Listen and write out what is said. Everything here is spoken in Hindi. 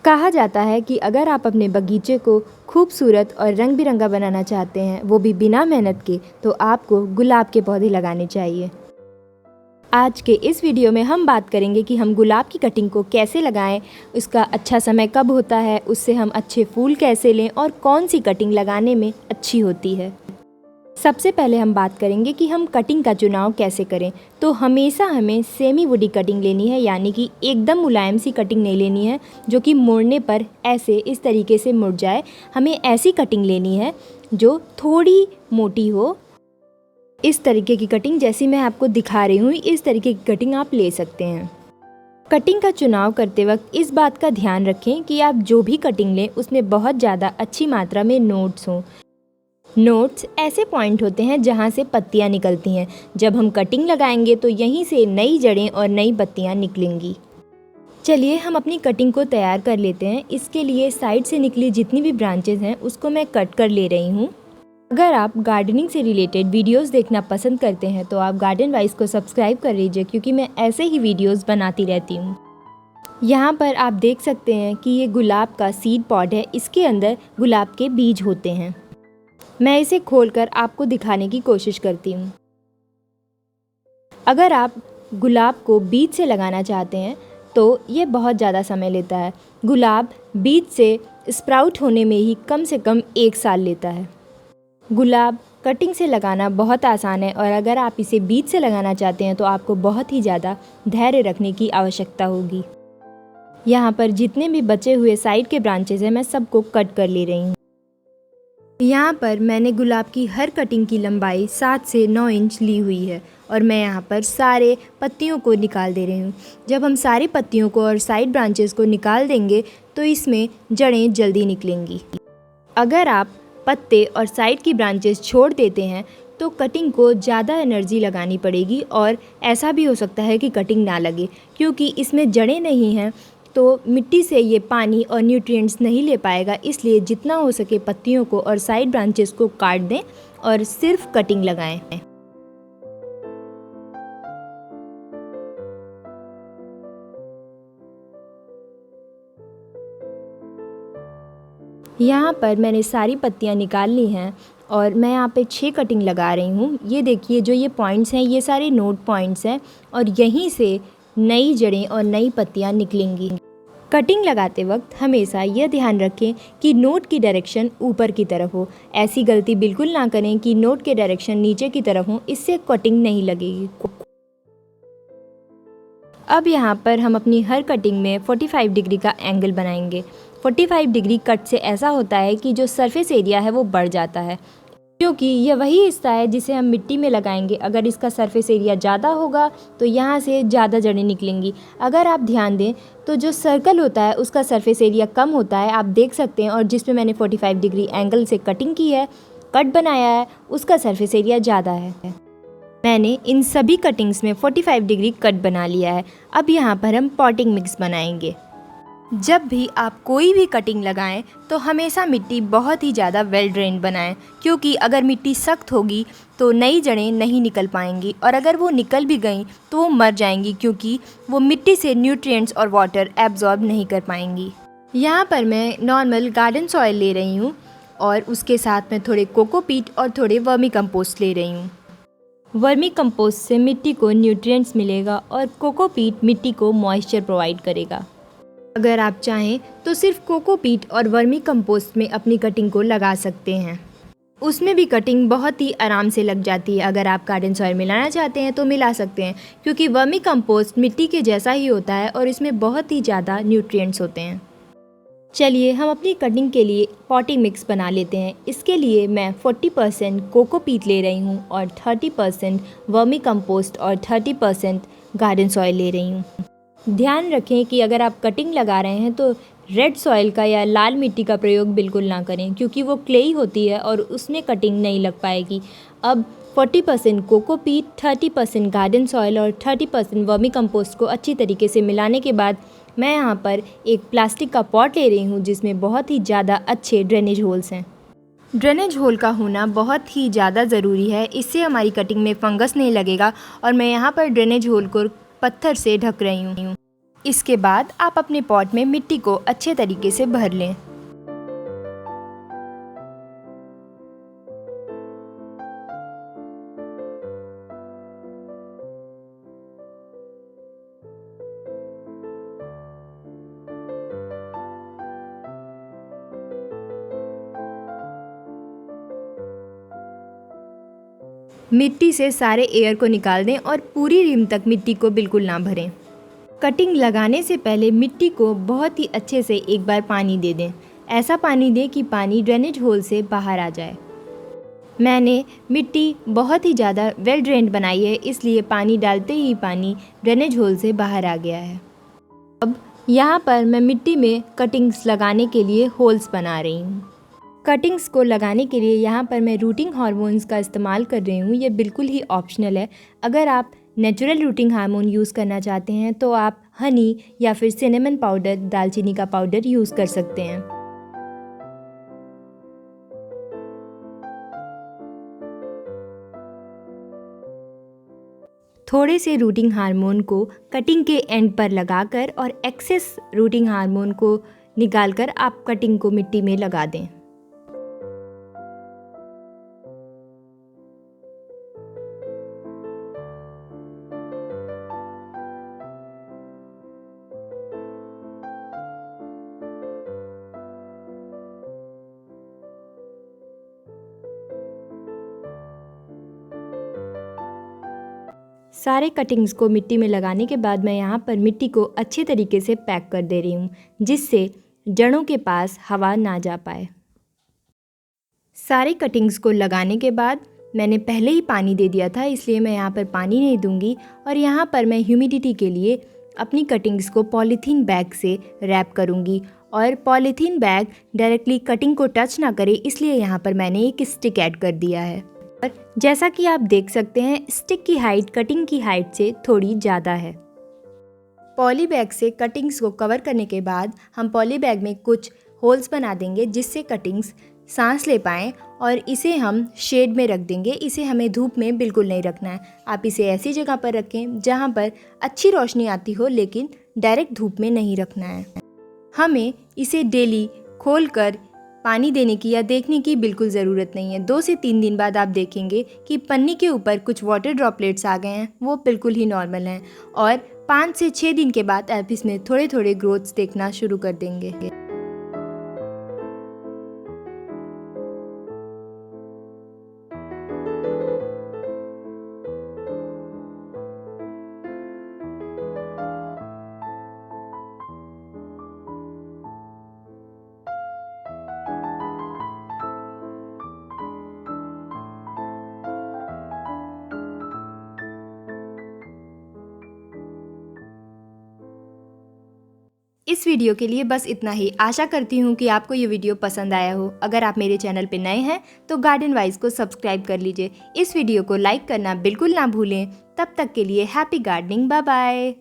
कहा जाता है कि अगर आप अपने बगीचे को खूबसूरत और रंग बिरंगा बनाना चाहते हैं, वो भी बिना मेहनत के, तो आपको गुलाब के पौधे लगाने चाहिए। आज के इस वीडियो में हम बात करेंगे कि हम गुलाब की कटिंग को कैसे लगाएं, उसका अच्छा समय कब होता है, उससे हम अच्छे फूल कैसे लें और कौन सी कटिंग लगाने में अच्छी होती है। सबसे पहले हम बात करेंगे कि हम कटिंग का चुनाव कैसे करें। तो हमेशा हमें सेमी वुडी कटिंग लेनी है, यानी कि एकदम मुलायम सी कटिंग नहीं लेनी है जो कि मुड़ने पर ऐसे इस तरीके से मुड़ जाए। हमें ऐसी कटिंग लेनी है जो थोड़ी मोटी हो। इस तरीके की कटिंग जैसी मैं आपको दिखा रही हूँ, इस तरीके की कटिंग आप ले सकते हैं। कटिंग का चुनाव करते वक्त इस बात का ध्यान रखें कि आप जो भी कटिंग लें उसमें बहुत ज़्यादा अच्छी मात्रा में नोट्स हों। नोट्स ऐसे पॉइंट होते हैं जहां से पत्तियां निकलती हैं। जब हम कटिंग लगाएंगे तो यहीं से नई जड़ें और नई पत्तियां निकलेंगी। चलिए हम अपनी कटिंग को तैयार कर लेते हैं। इसके लिए साइड से निकली जितनी भी ब्रांचेस हैं उसको मैं कट कर ले रही हूँ। अगर आप गार्डनिंग से रिलेटेड वीडियोस देखना पसंद करते हैं तो आप गार्डन वाइज को सब्सक्राइब कर लीजिए, क्योंकि मैं ऐसे ही वीडियोस बनाती रहती हूँ। यहाँ पर आप देख सकते हैं कि ये गुलाब का सीड पॉड है, इसके अंदर गुलाब के बीज होते हैं। मैं इसे खोलकर आपको दिखाने की कोशिश करती हूँ। अगर आप गुलाब को बीज से लगाना चाहते हैं तो ये बहुत ज़्यादा समय लेता है। गुलाब बीज से स्प्राउट होने में ही कम से कम 1 साल लेता है। गुलाब कटिंग से लगाना बहुत आसान है, और अगर आप इसे बीज से लगाना चाहते हैं तो आपको बहुत ही ज़्यादा धैर्य रखने की आवश्यकता होगी। यहाँ पर जितने भी बचे हुए साइड के ब्रांचेस हैं मैं सबको कट कर ले रही हूँ। यहाँ पर मैंने गुलाब की हर कटिंग की लंबाई 7 से 9 इंच ली हुई है, और मैं यहाँ पर सारे पत्तियों को निकाल दे रही हूँ। जब हम सारी पत्तियों को और साइड ब्रांचेस को निकाल देंगे तो इसमें जड़ें जल्दी निकलेंगी। अगर आप पत्ते और साइड की ब्रांचेस छोड़ देते हैं तो कटिंग को ज़्यादा एनर्जी लगानी पड़ेगी, और ऐसा भी हो सकता है कि कटिंग ना लगे, क्योंकि इसमें जड़ें नहीं हैं तो मिट्टी से ये पानी और न्यूट्रिएंट्स नहीं ले पाएगा। इसलिए जितना हो सके पत्तियों को और साइड ब्रांचेस को काट दें और सिर्फ कटिंग लगाएं। यहाँ पर मैंने सारी पत्तियाँ निकाल ली हैं और मैं यहाँ पे 6 कटिंग लगा रही हूँ। ये देखिए, जो ये पॉइंट्स हैं ये सारे नोट पॉइंट्स हैं, और यहीं से नई जड़ें और नई पत्तियाँ निकलेंगी। कटिंग लगाते वक्त हमेशा यह ध्यान रखें कि नोट की डायरेक्शन ऊपर की तरफ हो। ऐसी गलती बिल्कुल ना करें कि नोट के डायरेक्शन नीचे की तरफ हो, इससे कटिंग नहीं लगेगी। अब यहाँ पर हम अपनी हर कटिंग में 45 डिग्री का एंगल बनाएंगे। 45 डिग्री कट से ऐसा होता है कि जो सरफेस एरिया है वो बढ़ जाता है, क्योंकि यह वही हिस्सा है जिसे हम मिट्टी में लगाएंगे। अगर इसका सरफेस एरिया ज़्यादा होगा तो यहाँ से ज़्यादा जड़ें निकलेंगी। अगर आप ध्यान दें तो जो सर्कल होता है उसका सरफेस एरिया कम होता है, आप देख सकते हैं, और जिसमें मैंने 45 डिग्री एंगल से कटिंग की है, कट बनाया है, उसका सरफेस एरिया ज़्यादा है। मैंने इन सभी कटिंग्स में 45 डिग्री कट बना लिया है। अब यहाँ पर हम पॉटिंग मिक्स बनाएंगे। जब भी आप कोई भी कटिंग लगाएं तो हमेशा मिट्टी बहुत ही ज़्यादा वेल ड्रेन्ड बनाएं, क्योंकि अगर मिट्टी सख्त होगी तो नई जड़ें नहीं निकल पाएंगी, और अगर वो निकल भी गईं तो वो मर जाएंगी, क्योंकि वो मिट्टी से न्यूट्रिएंट्स और वाटर एब्जॉर्ब नहीं कर पाएंगी। यहाँ पर मैं नॉर्मल गार्डन सॉइल ले रही हूँ, और उसके साथ में थोड़े कोकोपीट और थोड़े वर्मी कंपोस्ट ले रही हूँ। वर्मी कंपोस्ट से मिट्टी को न्यूट्रिएंट्स मिलेगा और कोकोपीट मिट्टी को मॉइस्चर प्रोवाइड करेगा। अगर आप चाहें तो सिर्फ कोकोपीट और वर्मी कंपोस्ट में अपनी कटिंग को लगा सकते हैं, उसमें भी कटिंग बहुत ही आराम से लग जाती है। अगर आप गार्डन सॉइल मिलाना चाहते हैं तो मिला सकते हैं, क्योंकि वर्मी कंपोस्ट मिट्टी के जैसा ही होता है और इसमें बहुत ही ज़्यादा न्यूट्रिएंट्स होते हैं। चलिए हम अपनी कटिंग के लिए पॉटिंग मिक्स बना लेते हैं। इसके लिए मैं 40% कोकोपीट ले रही हूँ और 30% वर्मी कंपोस्ट और 30% गार्डन सॉइल ले रही हूँ। ध्यान रखें कि अगर आप कटिंग लगा रहे हैं तो रेड सॉइल का या लाल मिट्टी का प्रयोग बिल्कुल ना करें, क्योंकि वो क्लेई होती है और उसमें कटिंग नहीं लग पाएगी। अब 40% कोकोपीट, 30% गार्डन सॉइल और 30% वर्मी कंपोस्ट को अच्छी तरीके से मिलाने के बाद मैं यहाँ पर एक प्लास्टिक का पॉट ले रही हूँ जिसमें बहुत ही ज़्यादा अच्छे ड्रेनेज होल्स हैं। ड्रेनेज होल का होना बहुत ही ज़्यादा ज़रूरी है, इससे हमारी कटिंग में फंगस नहीं लगेगा। और मैं यहाँ पर ड्रेनेज होल को पत्थर से ढक रही हूँ। इसके बाद आप अपने पॉट में मिट्टी को अच्छे तरीके से भर लें। मिट्टी से सारे एयर को निकाल दें और पूरी रिम तक मिट्टी को बिल्कुल ना भरें। कटिंग लगाने से पहले मिट्टी को बहुत ही अच्छे से एक बार पानी दे दें। ऐसा पानी दें कि पानी ड्रेनेज होल से बाहर आ जाए। मैंने मिट्टी बहुत ही ज़्यादा वेल ड्रेन्ड बनाई है, इसलिए पानी डालते ही पानी ड्रेनेज होल से बाहर आ गया है। अब यहाँ पर मैं मिट्टी में कटिंग्स लगाने के लिए होल्स बना रही हूँ। कटिंग्स को लगाने के लिए यहाँ पर मैं रूटिंग हार्मोन्स का इस्तेमाल कर रही हूँ। ये बिल्कुल ही ऑप्शनल है। अगर आप नेचुरल रूटिंग हार्मोन यूज़ करना चाहते हैं तो आप हनी या फिर सिनेमन पाउडर, दालचीनी का पाउडर यूज़ कर सकते हैं। थोड़े से रूटिंग हार्मोन को कटिंग के एंड पर लगाकर और एक्सेस रूटिंग हार्मोन को निकालकर आप कटिंग को मिट्टी में लगा दें। सारे कटिंग्स को मिट्टी में लगाने के बाद मैं यहाँ पर मिट्टी को अच्छे तरीके से पैक कर दे रही हूँ, जिससे जड़ों के पास हवा ना जा पाए। सारे कटिंग्स को लगाने के बाद मैंने पहले ही पानी दे दिया था, इसलिए मैं यहाँ पर पानी नहीं दूंगी। और यहाँ पर मैं ह्यूमिडिटी के लिए अपनी कटिंग्स को पॉलीथीन बैग से रैप करूँगी और पॉलीथीन बैग डायरेक्टली कटिंग को टच ना करे, इसलिए यहाँ पर मैंने एक स्टिक ऐड कर दिया है। और जैसा कि आप देख सकते हैं, स्टिक की हाइट कटिंग की हाइट से थोड़ी ज़्यादा है। पॉली बैग से कटिंग्स को कवर करने के बाद हम पॉली बैग में कुछ होल्स बना देंगे, जिससे कटिंग्स सांस ले पाएँ और इसे हम शेड में रख देंगे। इसे हमें धूप में बिल्कुल नहीं रखना है। आप इसे ऐसी जगह पर रखें जहाँ पर अच्छी रोशनी आती हो, लेकिन डायरेक्ट धूप में नहीं रखना है। हमें इसे डेली खोलकर पानी देने की या देखने की बिल्कुल ज़रूरत नहीं है। 2 से 3 दिन बाद आप देखेंगे कि पन्नी के ऊपर कुछ वाटर ड्रॉपलेट्स आ गए हैं, वो बिल्कुल ही नॉर्मल हैं। और 5 से 6 दिन के बाद आप इसमें थोड़े थोड़े ग्रोथ्स देखना शुरू कर देंगे। इस वीडियो के लिए बस इतना ही। आशा करती हूँ कि आपको ये वीडियो पसंद आया हो। अगर आप मेरे चैनल पे नए हैं तो गार्डन वाइज को सब्सक्राइब कर लीजिए। इस वीडियो को लाइक करना बिल्कुल ना भूलें। तब तक के लिए हैप्पी गार्डनिंग, बाय बाय।